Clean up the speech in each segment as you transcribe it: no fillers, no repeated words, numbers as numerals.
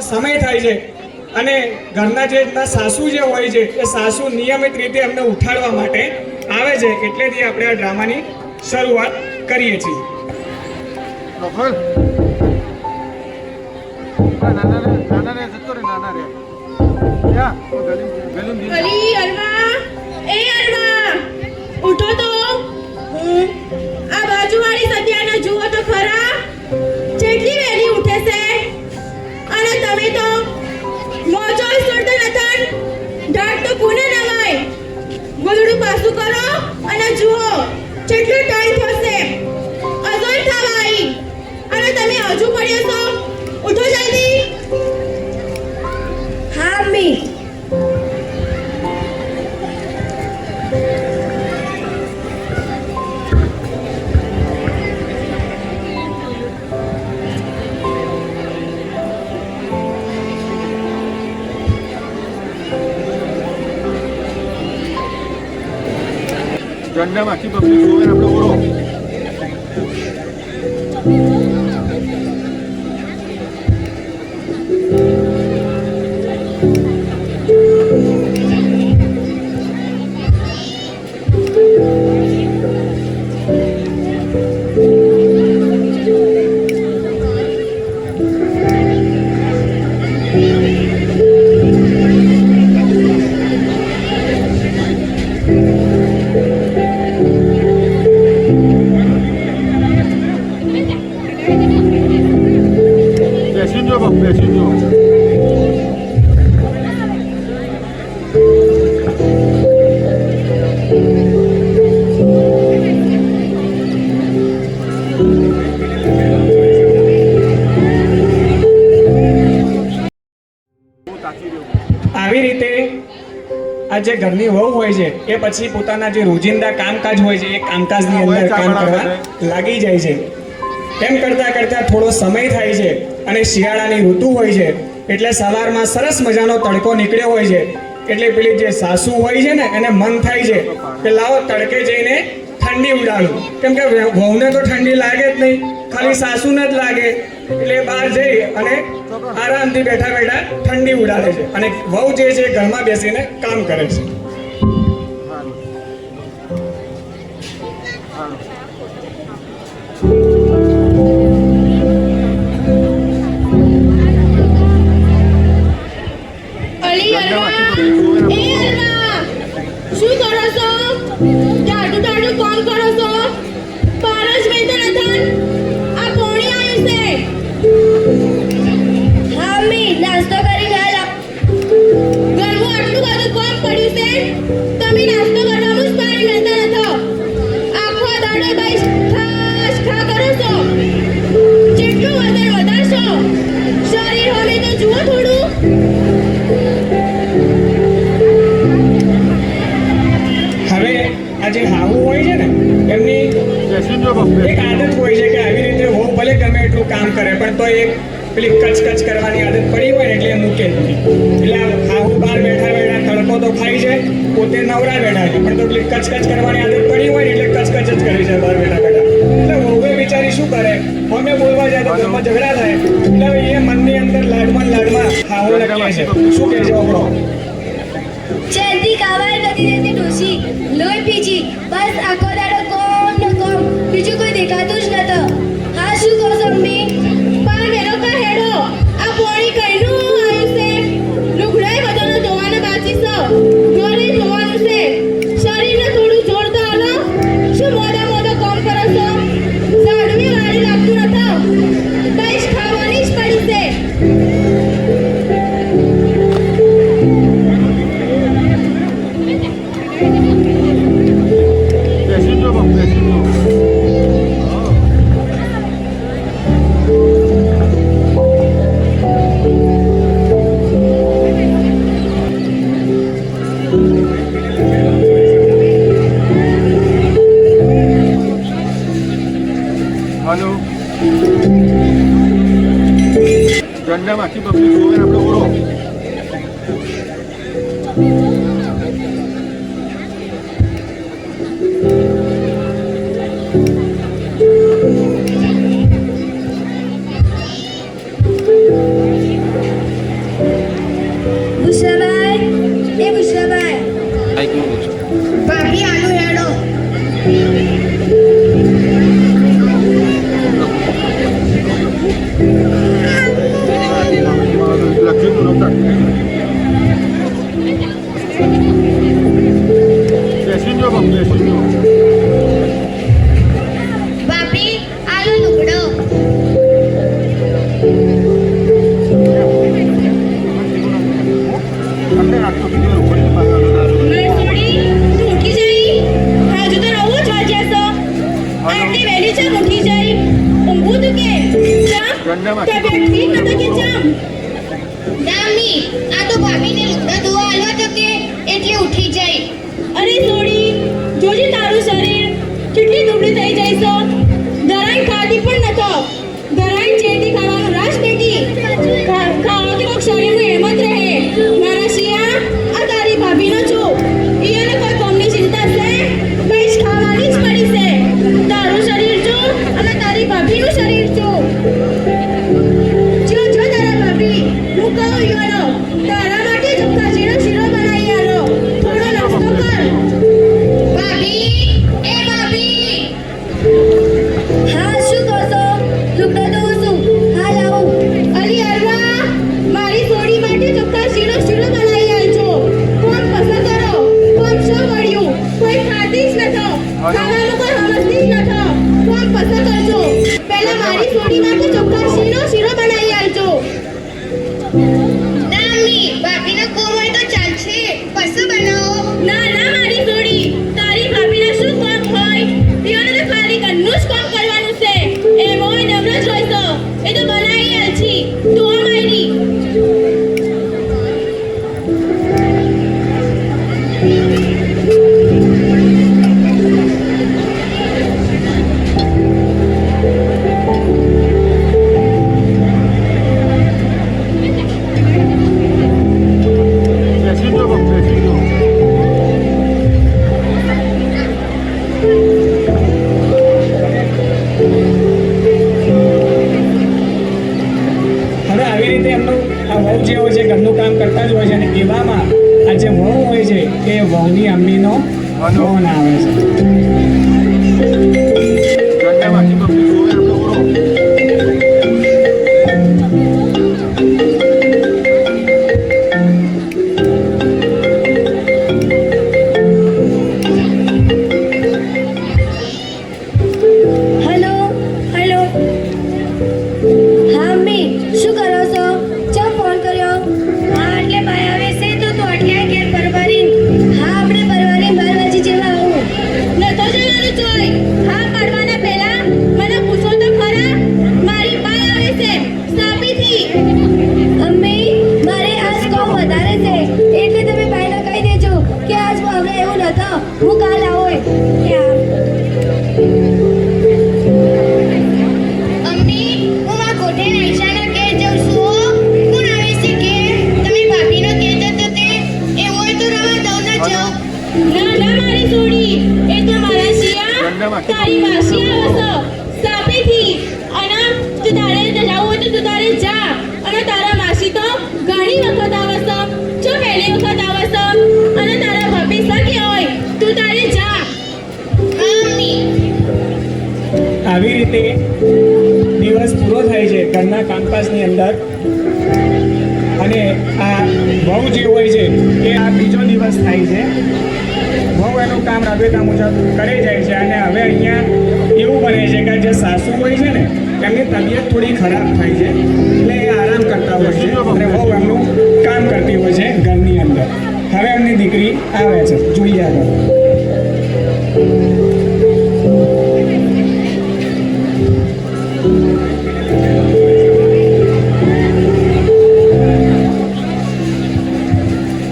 સમય થાય છે અને ઘરના જે સાસુ જે હોય છે એ સાસુ નિયમિત રીતે એમને ઉઠાડવા માટે આવે છે, એટલેથી આપણે આ ડ્રામાની શરૂઆત કરીએ છીએ. ઉઠો તો આ બાજુવાળી સત્યાને જુઓ તો ખરા, કેટલી વહેલી ઉઠે છે. અને તમે તો મોજો સુરતા નથન ઢાટ તો કોને નવાય. ગોદડું પાછું કરો અને જુઓ કેટલો ટાઈમ થશે. અજોય થવા આવી અને તમે હજુ પડ્યો છો. ઉઠો જલ્દી. હા મી. ઝંડામાં આખી પબ્લિક જોવે ને આપણે ઓળો. આવી રીતે આ જે ઘરની વહુ હોય છે એ પછી પોતાના જે રોજિંદા કામકાજ હોય છે એ કામકાજની અંદર કામ કરવા લાગી જાય છે. તેમ કરતાં કરતાં થોડો સમય થાય છે અને શિયાળાની ઋતુ હોય છે એટલે સવારમાં સરસ મજાનો તડકો નીકળ્યો હોય છે. એટલે પેલી જે સાસુ હોય છે ને એને મન થાય છે કે લાવો તડકે જઈને ઠંડી ઉડાડું, કેમ કે વહુને તો ઠંડી લાગે જ નહીં, ખાલી સાસુને જ લાગે. એટલે બહાર જઈ અને આરામથી બેઠા બેઠા ઠંડી ઉડાડે છે અને વહુ જે છે ઘરમાં બેસીને કામ કરે છે. શું કરો છો? ટાટું ટાટું કોણ કરો છો? પારસ ભાઈ તો નથી. આ કોણી આવ્યું છે? હા મી નાસ્તો કરી ગયા. ઘરનું આટલું બધું કામ પડ્યું છે, તમે નાસ્તો કરવાનું જ પાણી લેતા નથી. આખો દાડો ભાઈ ખાસ ખા કરો છો. જેટલું વધારશો શરીર હોને તો જુઓ થોડું. હવે આ જે હાહુ હોય છે ને એમની એક આદત હોય છે કે આવી રીતે વહુ ભલે ગમે એટલું કામ કરે પણ તો એક પેલી કચ કરવાની આદત પડી હોય ને એટલે એ મૂકે નથી. એટલે હાહુ બહાર બેઠા બેઠા તડકો તો ખાઈ છે, પોતે નવરા બેઠા છે, પણ તો પેલી કચ કરવાની આદત પડી હોય ને એટલે કચ જ કરી છે બહાર બેઠા બેઠા. એટલે વહુએ બિચારી શું કરે, અમે બોલવા જાય તો ઘરમાં ઝઘડા થાય. એટલે હવે એ મનની અંદર લાડમાં હાહુને કહે છે. શું કહે છે આપણો? જલ્દી કાવાર નથી રહેતી ડોસી, લોહી પીજી, બસ આખો દાડો કોમ ને કોમ, બીજું કોઈ દેખાતું જ નતો. હા શું કહો છો મમ્મી? પણ મેરો કા હેડો, આ પોણી કઈનું આવ્યું છે? લુગડાય બધાનો ધોવાના બાકી છે, ઘરે ધોવાનું છે. શરીરને થોડું જોર તો આલો. શું મોડા કામ કરો છો? ઝાડવી વાળી લાગતું નથી, બસ ખાવાની જ પડી છે. હાલો. ઝંડામાં આખી પબ્લિક જોવે ને આપણે ઓળો. દામી આ તો ભાભીને લુગડા ધોવા આલ્યો તો કે એટલે ઉઠી જાય. અરે સોડી, જોજે તારું શરીર કેટલી દુબળી થઈ જાય છે. ધરાઈ ખાધી પણ નતો. ધરાઈ ચેતી ખાવાનું રાસ બેટી. ખાવા તો કોક શરીરનું એમ જ રહે. મારા શિયા, આ તારી ભાભીનો છું. એને કોઈ કોમની ચિંતા છે? બસ ખાવાની જ પડી છે. તારું શરીર છું અને તારી ભાભીનું શરીર છું. જો જો તારા ભાભી, હું કહું ઈવાનો, તારા માટે ચોખ્ખા શીરો બનાવી આલો. થોડો નાસ્તો કર. ભાભી, એ ભાભી. હા, શું કહો છો? લુગડા ધોઉં છું. હા, લાવું. અલી અરવા, મારી સોડી માટે ચોખ્ખા શીરો બનાવી આલજો. કોણ પસંદ કરો? કોણ શું મળ્યું? કોઈ ખાતી જ નતો. ખાવાનું કોઈ સમજતી જ નતો. કોણ પસંદ કરજો? પહેલા મારી સોડી માટે ચોખ્ખા શીરો બનાવી આલજો. દામી ભાભીનો કોમ હોય તો ચાલશે. પસુ બનાવો. ના ના મારી સોડી, તારી ભાભીને શું કામ હોય? એને તો ખાલી ઘરનું જ કામ કરવાનું છે. એમ હોય નવરો જ હોય તો એ તો બનાવી આલછી. તું અમારી બેસી જાઓ બાપુ, બેસી જાઓ. હવે આવી રીતે એમનું આ વહુ જે હોય છે ઘરનું કામ કરતા જ હોય છે અને એવામાં આ જે વહુ હોય છે એ વહુની અમ્મીનો ફોન આવે છે. ઝંડામાંથી પબ્લિક જોવે આપણે ઓળો. Hello hello. હા અમ્મી, શું કરો છો? ચા ફોન કર્યો? હા, એટલે ભાઈ આવે છે તો તું એટલે ઘેર પરવારી. હા, આપણે પરવારી 12 વાગે જેવા આવું. નતો જવાનું ચોય. હા પાડવાના પહેલા મને પૂછો તો ખરા. મારી બાઈ આવે છે સાપીથી. અમ્મી, મારે આજ કામ વધારે છે એટલે તમે ભાઈને કહી દેજો કે આજ હવે એવું નતો. હું કાલ આવું. અમ્મી, હું મારા કોઠે નાઈશાના ઘેર જાઉં છું. કોણ આવે છે કે તમે ભાભીનો કહેતા તો તે એવું હોય તો રવા દઉં ના જાઉં. ના ના મારી સોડી, એ તો મારા શિયા તારી વાસી આવે છે સાપીથી. અને તું તારે જવું હોય તો તું તારે જા. અને તારા માસી તો ઘણી વખત આવે છે. જો પહેલી વખત આવે છે અને તારા ભાભી સખી હોય તું તારે જા. હા અમ્મી. આવી રીતે દિવસ પૂરો થાય છે ઘરના કામકાજની અંદર અને આ વહુ જે હોય છે એ આ બીજો દિવસ થાય છે. વહુ એનું કામ રાબેતા મુજબ કરે જાય છે અને હવે અહીંયા એવું બને છે કે જે સાસુ હોય છે ને એમની તબિયત થોડી ખરાબ થાય છે એટલે એ આરામ કરતા હોય છે અને વહુ એમનું કામ કરતી હોય છે ઘરની અંદર. હવે એમની દીકરી આવે છે, જોઈએ આગળ.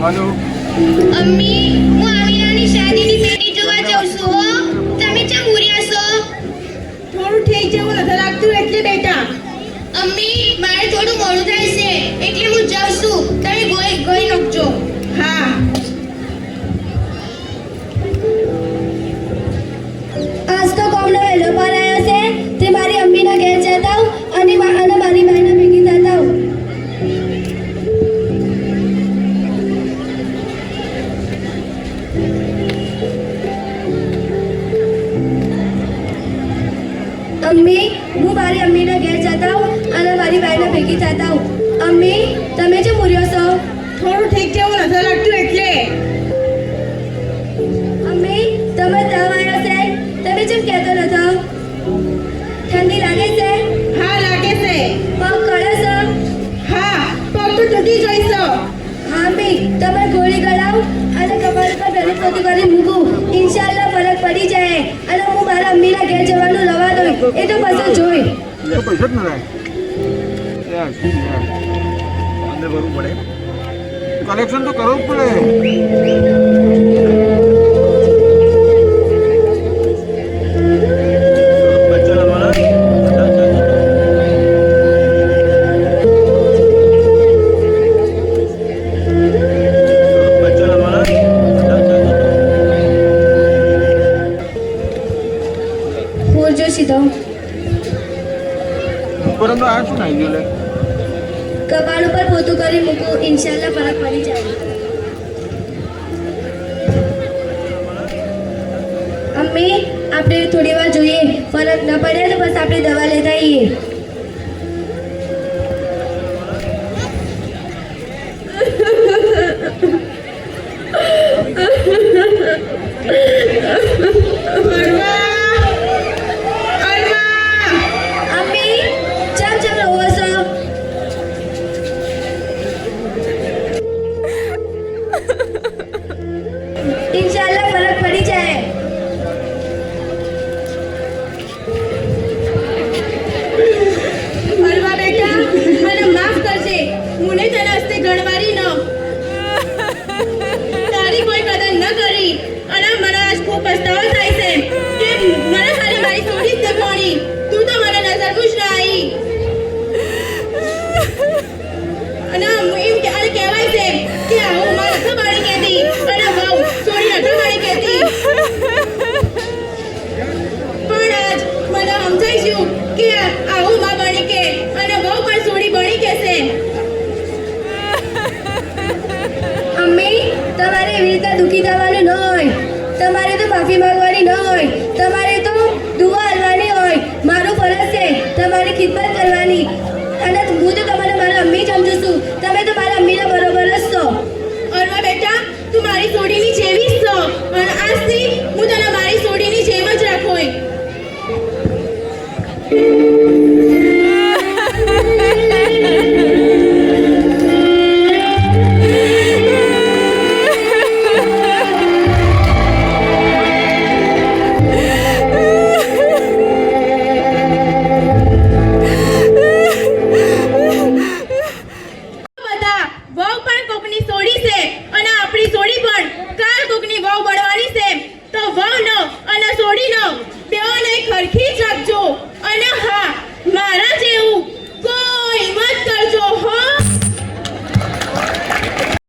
હલો. અમ્મી, હું આમિનાની શાદીની પેટી જોવા જાઉં છું હો. તમે ચા મૂર્યા છો? થોડું ઠીક જેવું નથી લાગતું એટલે બેટા. અમ્મી, મારે થોડું મોડું થાય છે એટલે હું જાઉં છું. તમે ગોઈ નાખજો. હા આજ તો કોમનો વહેલો પાર આવ્યો છે તે મારી અમ્મીના ઘેર જતા આવું અને મારી બહેનને ભેગી થતા આવું. અમ્મી, હું મારી અમ્મીના ઘેર જતા આવું અને મારી બહેનને ભેગી થતા આવું. અમ્મી, તમે જે મૂર્યો છો? થોડું ઠીક જેવું નથી લાગતું એટલે. અમ્મી, તમે તાવ આવ્યો છે? તમે જેમ કહેતો નતો. ઠંડી લાગે છે? હા લાગે છે. પગ કળે છે? હા પગ તો તૂટી જઈશ. હા અમ્મી, તમે ગોળી ગળાવ અને કમર પર બેલી પોતી કરી મૂકું. ઇન્શાલ્લાહ ફરક પડી જાય અને હું મારા અમ્મીના ઘેર જવાનું રવા દઉં. એ તો પછી જોઈ. તો પૈસા જ ન રહે. યાર, યાર. અંદર ભરવું પડે. કલેક્શન તો કરવું જ પડે. હોજો સીધો પરંતુ આ શું નાઈ ગયું લે? કપાળ ઉપર પોતું કરી મૂકું, ઇન્શાલ્લાહ ફરક પડી જાય. અમ્મી, આપણે થોડી વાર જોઈએ, ફરક ન પડે તો બસ આપણે દવા લેતા આવીએ. અમ્મી, ચમ ચમ રોવો છો? ઇન્શાલ્લાહ ફરક પડી જાય. અરવા બેટા, મને માફ કરજે. મુને તને હસ્તે ગણવારી ન તારી કોઈ કદર ન કરી અને મને આજ ખૂબ પસ્તાવો થાય છે કે મને ખાલી મારી સોડી જ દેખાણી. તું તો મને નજર જ ના આવી. અને એમ કહેવાય છે કે આવું મારે નથી બાળી કહેતી અને વહુ સોડી નથી બાળી કહેતી. પણ આજ મને સમજાઈ ગયું કે આવું માં બની કે અને વહુ પણ સોડી બની કહેશે. અમ્મી, તમારે એવી રીતે દુઃખી થવાનું ન હોય. તમારે તો માફી માંગવાની ન હોય. તમારે તો દુઆ હાલવાની હોય. મારું ફરજ છે તમારી ખિદમત કરવાની. અને હું તો તમારે મારા અમ્મી સમજુ છું. તમે તો મારા અમ્મીના બરોબર જ છો. અરવા બેટા, તું મારી સોડીની જેવી જ છો અને આજથી હું તને મારી સોડીની જેમ જ રાખોય. બધા વહુ પણ કોકની સોડી છે અને આપણી સોડી પણ કાલ કોકની વહુ બનવાની છે. તો વહુ નો અને સોડી નો